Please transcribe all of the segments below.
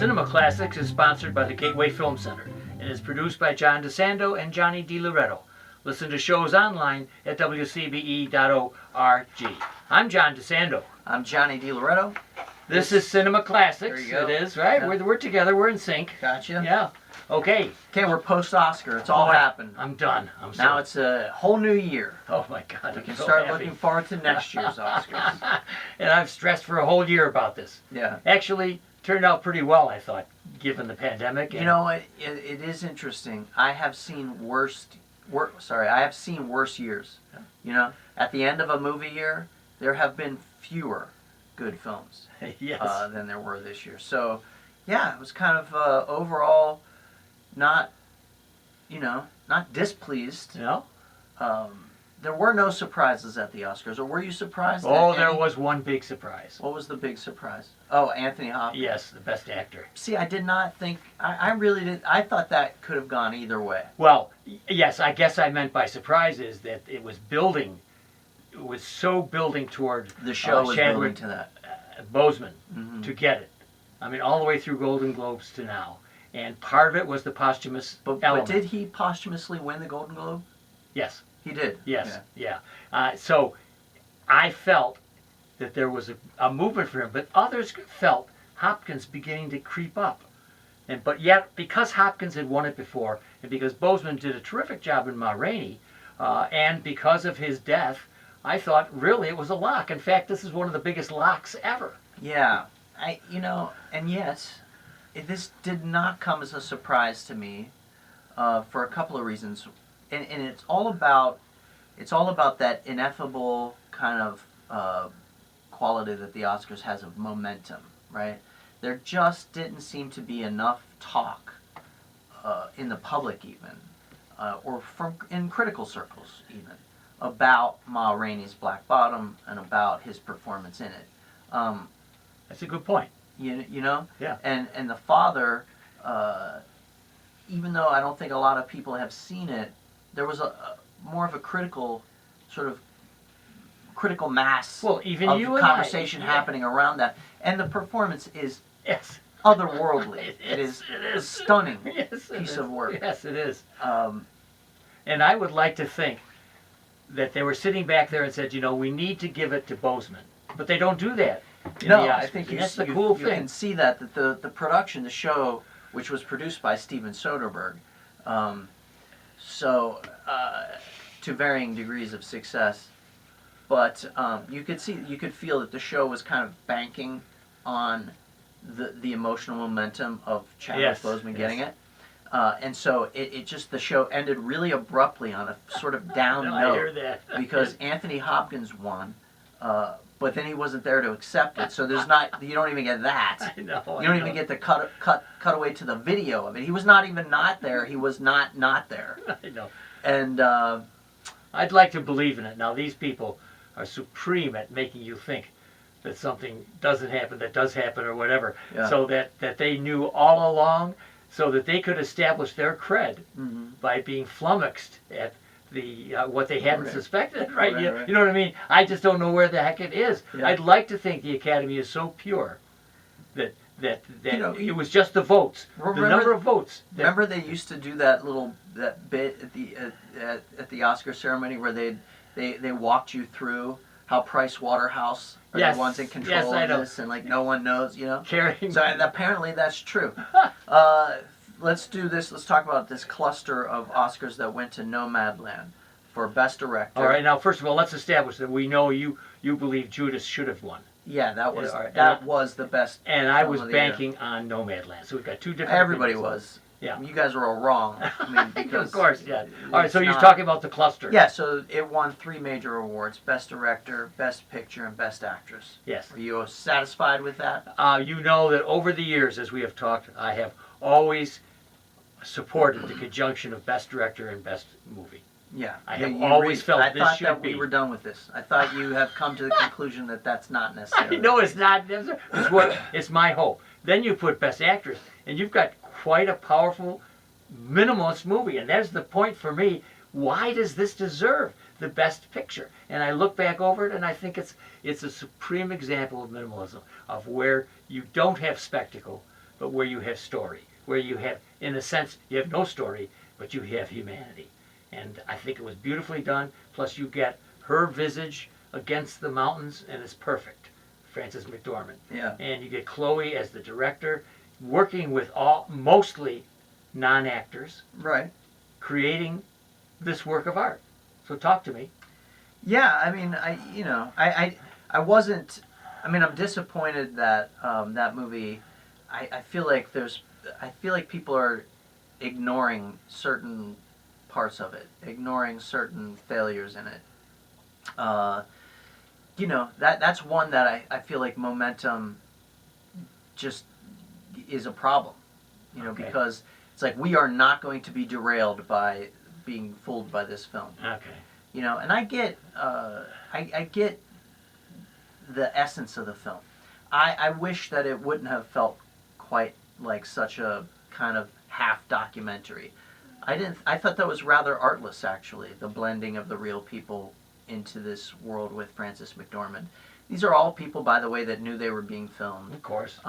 Cinema Classics is sponsored by the Gateway Film Center and is produced by John DeSando and Johnny DiLoretto. Listen to shows online at wcbe.org. I'm John DeSando. I'm Johnny DiLoretto. This is Cinema Classics. There you go. It is, right? Yeah. We're together. We're in sync. Gotcha. Yeah. Okay. Okay, we're post-Oscar. It's all happened. I'm done. Now it's a whole new year. Oh my God. We can so start happy. looking forward to next year's Oscars. And I've stressed for a whole year about this. Yeah. Actually, turned out pretty well, I thought, given the pandemic. You know, it is interesting. I have seen worse years. You know, at the end of a movie year, there have been fewer good films Yes. than there were this year. So, yeah, it was kind of overall not displeased. No? There were no surprises at the Oscars, or were you surprised? Oh, there was one big surprise. What was the big surprise? Oh, Anthony Hopkins. Yes, the best actor. See, I did not think, I really did, I thought that could have gone either way. Well, yes, I guess I meant by surprise is that it was building, it was so building toward The show was building Chadwick to that. Boseman Mhm. to get it. I mean, all the way through Golden Globes to now. And part of it was the posthumous But element. did he posthumously win the Golden Globe? Yes. He did. Yes, yeah. So I felt that there was a movement for him, but others felt Hopkins beginning to creep up. But yet, because Hopkins had won it before, and because Boseman did a terrific job in Ma Rainey, and because of his death, I thought really it was a lock. In fact, this is one of the biggest locks ever. Yeah. And yet, this did not come as a surprise to me for a couple of reasons. And it's all about that ineffable kind of quality that the Oscars has of momentum, right? There just didn't seem to be enough talk in the public even, or in critical circles even, about Ma Rainey's Black Bottom and about his performance in it. That's a good point. You know? Yeah. And the father, even though I don't think a lot of people have seen it, there was more of a critical mass Well, even of you and I, conversation happening around that. And the performance is Yes. otherworldly. It is a stunning Yes, it piece is. of work. Yes, it is. And I would like to think that they were sitting back there and said, we need to give it to Boseman. But they don't do that. No, I think that's the cool you thing. can see that the production, the show, which was produced by Steven Soderbergh, to varying degrees of success, but you could feel that the show was kind of banking on the emotional momentum of Chadwick Boseman getting it, and so the show ended really abruptly on a sort of down note. I hear that. Because Anthony Hopkins won, but then he wasn't there to accept it, so you don't even get that. I know. You don't even get the cut away to the video of it. He was not even not there. He was not there. I know. And I'd like to believe in it. Now, these people are supreme at making you think that something doesn't happen, that does happen, or whatever, Yeah. so that they knew all along, so that they could establish their cred by being flummoxed at what they hadn't suspected, right? Right. You know what I mean? I just don't know where the heck it is. Yeah. I'd like to think the Academy is so pure that it was just the votes, the number of votes. Remember they used to do that bit at the Oscar ceremony where they walked you through how Price Waterhouse are the ones in control of this, and like no one knows, Carrying. So apparently that's true. Let's do this. Let's talk about this cluster of Oscars that went to Nomadland for Best Director. All right, now first of all, let's establish that we know you believe Judas should have won. Yeah, that was right. that was the best. And I was film of the year. banking on Nomadland. So we've got two different. Everybody opinions. was. Yeah. You guys were all wrong. I mean, because of course, yeah. All right, so it's you're not- talking about the cluster. Yeah, so it won 3 major awards: Best Director, Best Picture, and Best Actress. Yes. Are you satisfied with that? You know that over the years, as we have talked, I have always supported the conjunction of Best Director and Best Movie. Yeah. I have always felt I this thought should that be. we were done with this. I thought you have come to the conclusion that that's not necessary. I know it's not. It's my hope. Then you put Best Actress, and you've got quite a powerful minimalist movie, and that's the point for me. Why does this deserve the Best Picture? And I look back over it, and I think it's a supreme example of minimalism, of where you don't have spectacle, but where you have story, where you have, in a sense, you have no story, but you have humanity. And I think it was beautifully done. Plus, you get her visage against the mountains, and it's perfect. Frances McDormand. Yeah. And you get Chloe as the director, working with all mostly non-actors, Right. creating this work of art. So talk to me. Yeah, I mean, I wasn't. I mean, I'm disappointed that that movie. I feel like people are ignoring certain parts of it, ignoring certain failures in it. That's one that I feel like momentum just is a problem. Okay. Because it's like we are not going to be derailed by being fooled by this film. Okay. And I get the essence of the film. I wish that it wouldn't have felt quite like such a kind of half documentary. I thought that was rather artless, actually, the blending of the real people into this world with Frances McDormand. These are all people, by the way, that knew they were being filmed. Of course.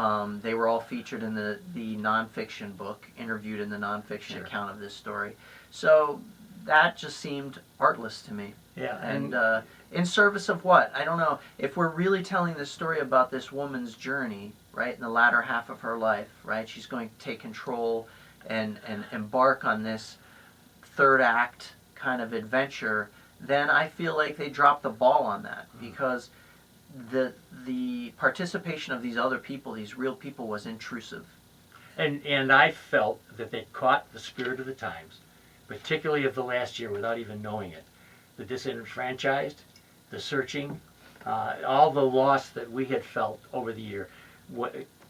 They were all featured in the nonfiction book, interviewed in the nonfiction account of this story. So that just seemed artless to me. Yeah. And in service of what? I don't know. If we're really telling the story about this woman's journey, right, in the latter half of her life, right, she's going to take control and embark on this third act kind of adventure, then I feel like they dropped the ball on that, because the participation of these other people, these real people, was intrusive. And I felt that they caught the spirit of the times, particularly of the last year, without even knowing it. The disenfranchised, the searching, all the loss that we had felt over the year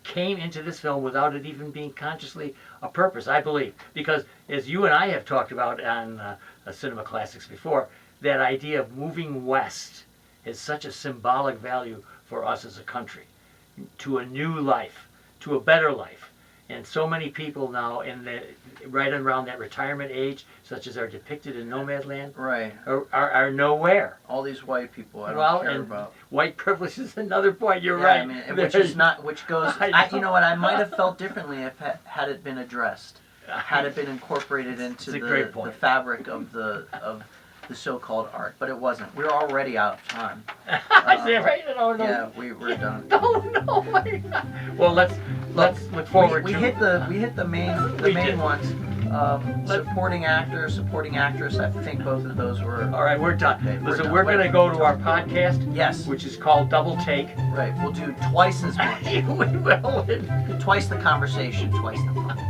came into this film without it even being consciously a purpose, I believe. Because as you and I have talked about on Cinema Classics before, that idea of moving west has such a symbolic value for us as a country, to a new life, to a better life. And so many people now, right around that retirement age, such as are depicted in Nomadland, Right. are nowhere. All these white people I don't care about. White privilege is another point. You're Yeah, right. I mean, which goes. You know what? I might have felt differently if had it been addressed, had it been incorporated into the fabric of the so-called art, but it wasn't. We were already out of time. I say right? Oh, no. Yeah, we're done. Oh no! My God. Well, let's look forward we to. hit the main ones. Supporting actor, supporting actress. I think both of those were. All right, we're done. Okay, Listen, we're going to go to our podcast. Yes. Which is called Double Take. Right. We'll do twice as much. We will. Twice the conversation, twice the fun.